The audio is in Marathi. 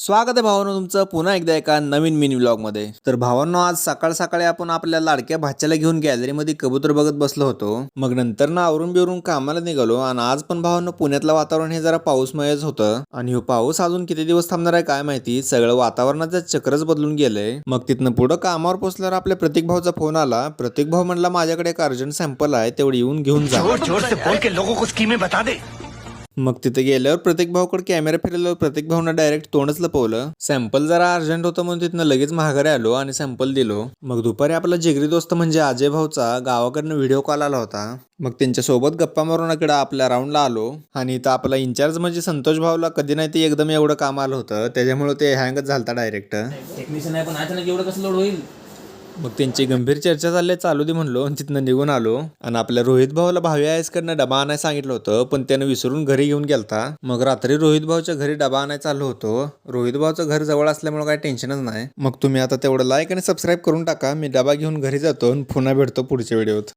स्वागत आहे भावांनो तुमचं पुन्हा एकदा एका नवीन मिनी व्लॉगमध्ये। तर भावांनो आज सकाळ सकाळी आपण आपल्या लाडक्या भाच्याला घेऊन गॅलरीमध्ये कबूतर बघत बसलो होतो। मग नंतर ना आवरून बिरून कामाला निघालो आणि आज पण भावांनो पुण्यातलं वातावरण हे जरा पाऊसमयच होतं आणि हो पाऊस अजून किती दिवस थांबणार आहे काय माहिती। सगळं वातावरणाचं चक्रच बदलून गेलंय। मग तिथनं पुढे कामावर पोहोचल्यावर आपल्या प्रतीक भाऊचा फोन आला। प्रतीक भाऊ म्हणला माझ्याकडे एक अर्जंट सॅम्पल आहे तेवढी येऊन घेऊन जा। जोर से बोल के लोगों को स्कीमें बता दे। मग तिथे गेल्यावर प्रतीक भाऊकडे कॅमेरा फिरवल्यावर प्रतीक भाऊनं डायरेक्ट तोंडच लपवलं। सॅम्पल जरा अर्जंट होतं म्हणून तिथनं लगेच महागारी आलो आणि सॅम्पल दिलो। मग दुपारी आपला जिगरी दोस्त म्हणजे अजय भाऊचा गावाकडनं व्हिडिओ कॉल आला होता। मग त्यांच्या सोबत गप्पा मारून इकडे आपल्या राऊंडला आलो आणि इथं आपला इंचार्ज म्हणजे संतोष भाऊला कधी नाही ते एकदम एवढं काम आलं होतं त्याच्यामुळे ते हँगच झालता डायरेक्ट। टेक्निशियन आहे पण अचानक एवढं कसं लोड होईल। मग त्यांची गंभीर चर्चा चालू दे म्हणलो आणि तिथनं निघून आलो आणि आपल्या रोहित भाऊला भावी आयसकडनं डबा आणायला सांगितलं होतं पण त्यानं विसरून घरी घेऊन गेलता। मग रात्री रोहित भाऊच्या घरी डबा आणायला चाललो होतो। रोहित भाऊचं घर जवळ असल्यामुळे काही टेन्शनच नाही। मग तुम्ही आता तेवढं लाईक आणि सबस्क्राईब करून टाका। मी डबा घेऊन घरी जातो आणि पुन्हा भेटतो पुढच्या व्हिडिओत।